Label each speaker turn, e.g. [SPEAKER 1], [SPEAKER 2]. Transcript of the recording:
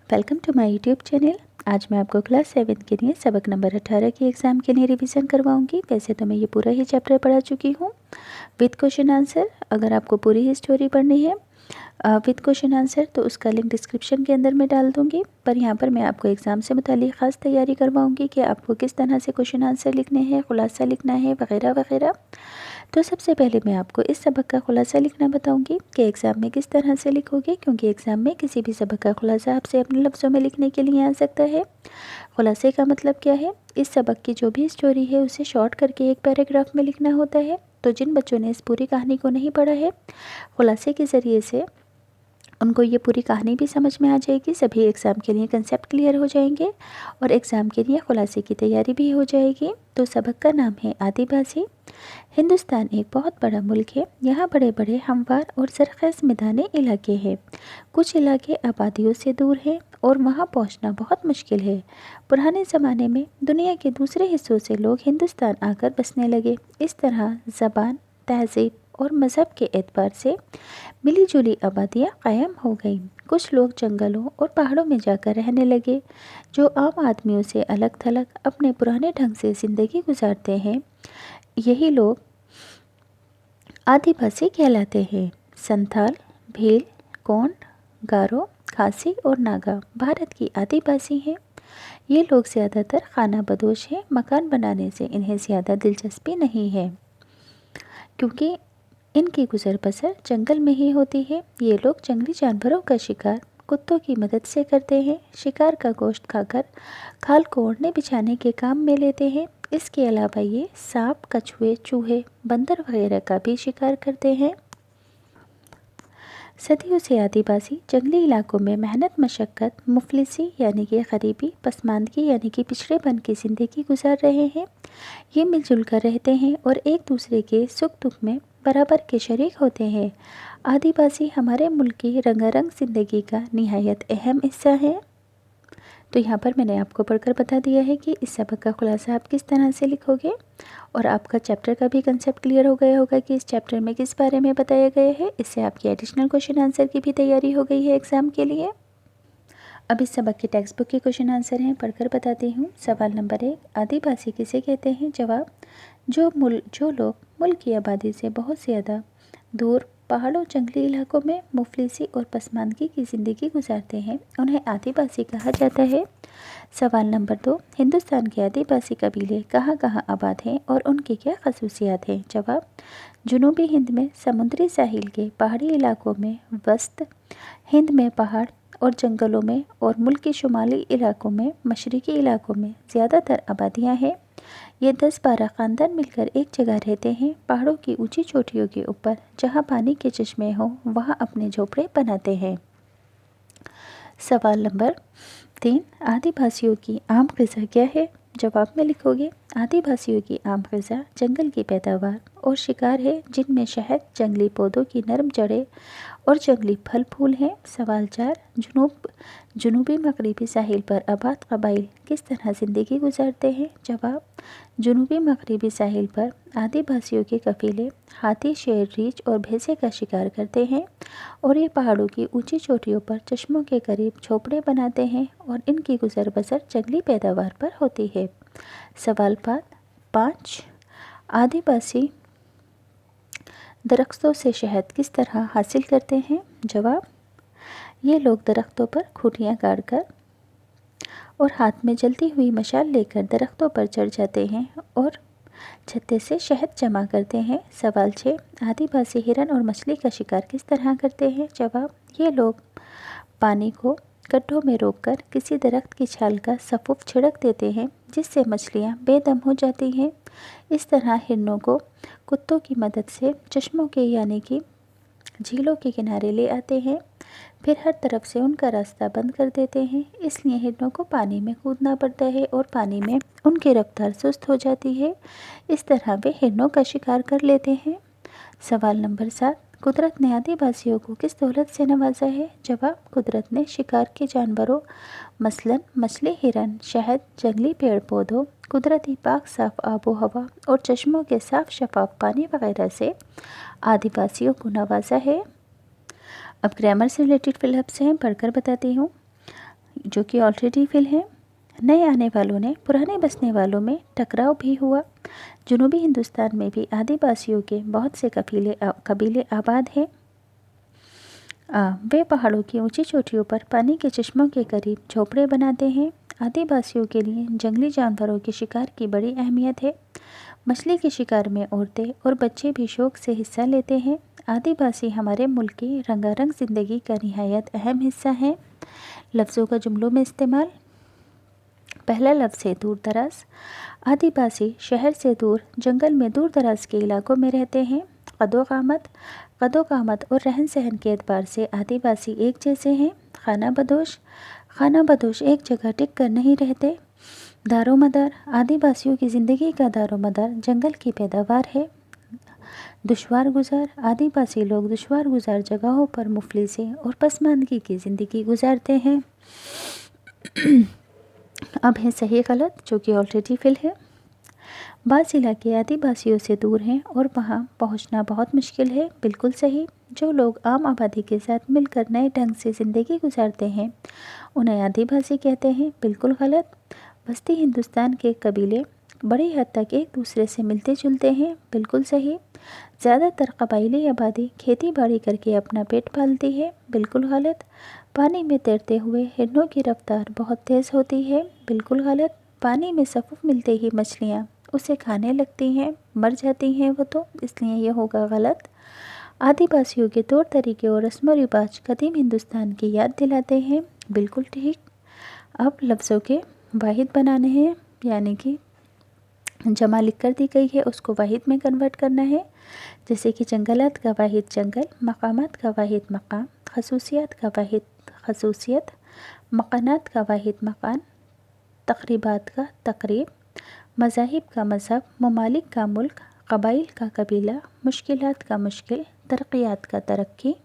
[SPEAKER 1] Welcome to my YouTube channel. आज मैं आपको क्लास 7 के लिए सबक नंबर 18 के एग्ज़ाम के लिए रिवीजन करवाऊंगी। वैसे तो मैं ये पूरा ही चैप्टर पढ़ा चुकी हूँ विद क्वेश्चन आंसर। अगर आपको पूरी ही स्टोरी पढ़नी है विद क्वेश्चन आंसर तो उसका लिंक डिस्क्रिप्शन के अंदर मैं डाल दूँगी। पर यहाँ पर मैं आपको एग्ज़ाम से मुतालिक ख़ास तैयारी करवाऊँगी कि आपको किस तरह से क्वेश्चन आंसर लिखने हैं, खुलासा लिखना है वगैरह वगैरह। तो सबसे पहले मैं आपको इस सबक का खुलासा लिखना बताऊंगी कि एग्ज़ाम में किस तरह से लिखोगे, क्योंकि एग्ज़ाम में किसी भी सबक का खुलासा आपसे अपने लफ्ज़ों में लिखने के लिए आ सकता है। खुलासे का मतलब क्या है? इस सबक की जो भी स्टोरी है उसे शॉर्ट करके एक पैराग्राफ में लिखना होता है। तो जिन बच्चों ने इस पूरी कहानी को नहीं पढ़ा है, खुलासे के ज़रिए से उनको ये पूरी कहानी भी समझ में आ जाएगी, सभी एग्ज़ाम के लिए कंसेप्ट क्लियर हो जाएंगे और एग्ज़ाम के लिए खुलासे की तैयारी भी हो जाएगी। तो सबक का नाम है आदिवासी। हिंदुस्तान एक बहुत बड़ा मुल्क है। यहाँ बड़े बड़े हमवार और सरख़ेज़ मैदानी इलाके हैं। कुछ इलाके आबादियों से दूर हैं और वहाँ पहुँचना बहुत मुश्किल है। पुराने ज़माने में दुनिया के दूसरे हिस्सों से लोग हिंदुस्तान आकर बसने लगे। इस तरह ज़बान, तहज़ीब और मज़हब के एतबार से मिली जुली आबादियाँ कायम हो गईं। कुछ लोग जंगलों और पहाड़ों में जाकर रहने लगे, जो आम आदमियों से अलग थलग अपने पुराने ढंग से ज़िंदगी गुजारते हैं। यही लोग आदिवासी कहलाते हैं। संथाल, भील, गोंड, गारो, खासी और नागा भारत की आदिवासी हैं। ये लोग ज़्यादातर खाना बदोश हैं। मकान बनाने से इन्हें ज़्यादा दिलचस्पी नहीं है, क्योंकि इनकी गुजर बसर जंगल में ही होती है। ये लोग जंगली जानवरों का शिकार कुत्तों की मदद से करते हैं। शिकार का गोश्त खाकर खाल को ओढ़ने बिछाने के काम में लेते हैं। इसके अलावा ये सांप, कछुए, चूहे, बंदर वगैरह का भी शिकार करते हैं। सदियों से आदिवासी जंगली इलाकों में मेहनत, मशक्क़त, मुफलिसी यानी कि गरीबी, पसमानदगी यानी कि पिछड़ेपन की ज़िंदगी गुजार रहे हैं। ये मिलजुल कर रहते हैं और एक दूसरे के सुख दुख में बराबर के शरीक होते हैं। आदिवासी हमारे मुल्क की रंगारंग ज़िंदगी का निहायत अहम हिस्सा है। तो यहाँ पर मैंने आपको पढ़कर बता दिया है कि इस सबक का खुलासा आप किस तरह से लिखोगे और आपका चैप्टर का भी कंसेप्ट क्लियर हो गया होगा कि इस चैप्टर में किस बारे में बताया गया है। इससे आपकी एडिशनल क्वेश्चन आंसर की भी तैयारी हो गई है एग्ज़ाम के लिए। अब इस सबक की टेक्स्ट बुक के क्वेश्चन आंसर हैं, पढ़कर बताती हूँ। सवाल नंबर 1, आदिवासी किसे कहते हैं? जवाब, जो लोग मुल्क की आबादी से बहुत ज़्यादा दूर पहाड़ों, जंगली इलाकों में मुफलिसी और पसमानदगी की ज़िंदगी गुजारते हैं, उन्हें आदिवासी कहा जाता है। सवाल नंबर 2, हिंदुस्तान के आदिवासी कबीले कहाँ कहाँ आबाद हैं और उनकी क्या खसूसियात हैं? जवाब, जनूबी हिंद में समुद्री साहिल के पहाड़ी इलाकों में, वस्त हिंद में पहाड़ और जंगलों में, और मुल्क के शुमाली इलाकों में, मशरक़ी इलाकों में ज़्यादातर आबादियाँ हैं। ये 10-12 ख़ानदान मिलकर एक जगह रहते हैं। पहाड़ों की ऊंची चोटियों के ऊपर जहाँ पानी के चश्मे हों वहाँ अपने झोपड़े बनाते हैं। सवाल नंबर 3, आदिवासियों की आम ग़िज़ा क्या है? जवाब में लिखोगे, आदिवासियों की आम ग़िज़ा जंगल की पैदावार और शिकार है, जिनमें शहद, जंगली पौधों की नरम जड़ें और जंगली फल फूल हैं। सवाल 4, जनूबी मगरबी साहिल पर आबाद कबाइल किस तरह ज़िंदगी गुजारते हैं? जवाब, जनूबी मगरबी साहिल पर आदिवासियों के कबीले हाथी, शेर, रीछ और भैंसे का शिकार करते हैं और ये पहाड़ों की ऊंची चोटियों पर चश्मों के करीब झोपड़े बनाते हैं और इनकी गुजर बसर जंगली पैदावार पर होती है। सवाल 5, आदिवासी दरख्तों से शहद किस तरह हासिल करते हैं? जवाब, ये लोग दरख्तों पर खूंटियाँ गाड़कर और हाथ में जलती हुई मशाल लेकर दरख्तों पर चढ़ जाते हैं और छत्ते से शहद जमा करते हैं। सवाल 6, आदिवासी हिरन और मछली का शिकार किस तरह करते हैं? जवाब, ये लोग पानी को गड्ढों में रोककर किसी दरख्त की छाल का सफूफ छिड़क देते हैं, जिससे मछलियाँ बेदम हो जाती हैं। इस तरह हिरणों को कुत्तों की मदद से चश्मों के यानी कि झीलों के किनारे ले आते हैं, फिर हर तरफ से उनका रास्ता बंद कर देते हैं। इसलिए हिरणों को पानी में कूदना पड़ता है और पानी में उनकी रफ्तार सुस्त हो जाती है। इस तरह वे हिरणों का शिकार कर लेते हैं। सवाल नंबर 7, कुदरत ने आदिवासियों को किस दौलत से नवाजा है? जवाब, कुदरत ने शिकार के जानवरों मसलन मछली, हिरन, शहद, जंगली पेड़ पौधों, कुदरती पाक साफ आबो हवा और चश्मों के साफ शफाफ पानी वगैरह से आदिवासियों को नवाजा है। अब ग्रामर से रिलेटेड फिलअप्स हैं, पढ़कर बताती हूँ। जो कि ऑलरेडी फिल हैं। नए आने वालों ने पुराने बसने वालों में टकराव भी हुआ। जनूबी हिंदुस्तान में भी आदिवासियों के बहुत से कबीले आबाद हैं। वे पहाड़ों की ऊंची चोटियों पर पानी के चश्मों के करीब झोपड़े बनाते हैं। आदिवासियों के लिए जंगली जानवरों के शिकार की बड़ी अहमियत है। मछली के शिकार में औरतें और बच्चे भी शौक से हिस्सा लेते हैं। आदिवासी हमारे मुल्क की रंगारंग ज़िंदगी का निहायत अहम हिस्सा है। लफ्ज़ों का जुमलों में इस्तेमाल। पहला लफ्ज़ है दूर दराज। आदिवासी शहर से दूर जंगल में दूर दराज के इलाकों में रहते हैं। कदो-कामत और रहन सहन के एतबार से आदिवासी एक जैसे हैं। खाना बदोश एक जगह टिक कर नहीं रहते। दारोमदार आदिवासियों की ज़िंदगी का दारोमदार जंगल की पैदावार है। दुश्वार गुजार आदिवासी लोग दुश्वार गुजार जगहों पर मुफलिसी और पसमानदगी की ज़िंदगी गुजारते हैं। अब है सही गलत, जो कि ऑलरेडी फिल है। बाज़ इलाके आदिवासियों से दूर हैं और वहाँ पहुँचना बहुत मुश्किल है। बिल्कुल सही। जो लोग आम आबादी के साथ मिलकर नए ढंग से ज़िंदगी गुजारते हैं उन्हें आदिवासी कहते हैं। बिल्कुल गलत। वस्ती हिंदुस्तान के कबीले बड़ी हद तक एक दूसरे से मिलते जुलते हैं। बिल्कुल सही। ज़्यादातर कबाइली आबादी खेती बाड़ी करके अपना पेट पालती है। बिल्कुल गलत। पानी में तैरते हुए हिरणों की रफ्तार बहुत तेज़ होती है। बिल्कुल गलत। पानी में सफ़ुफ़ मिलते ही मछलियाँ उसे खाने लगती हैं, मर जाती हैं वो तो, इसलिए ये होगा गलत। आदिवासियों के तौर तरीके और रस्म व रिवाज कदीम हिंदुस्तान की याद दिलाते हैं। बिल्कुल ठीक। अब लफ्ज़ों के वाहिद बनाने हैं, यानी कि जमा लिख कर दी गई है उसको वाहिद में कन्वर्ट करना है। जैसे कि जंगलात का वाहिद जंगल, मकामात का वाहिद मकाम, खसूसियात का वाहिद खसूसियत, मकानात का वाहिद मकान, तकरीबात का तकरीब, मज़ाहिब का मज़हब, ममालिक का मुल्क, कबाइल का कबीला, मुश्किलात का मुश्किल, तरक्यात का तरक्की।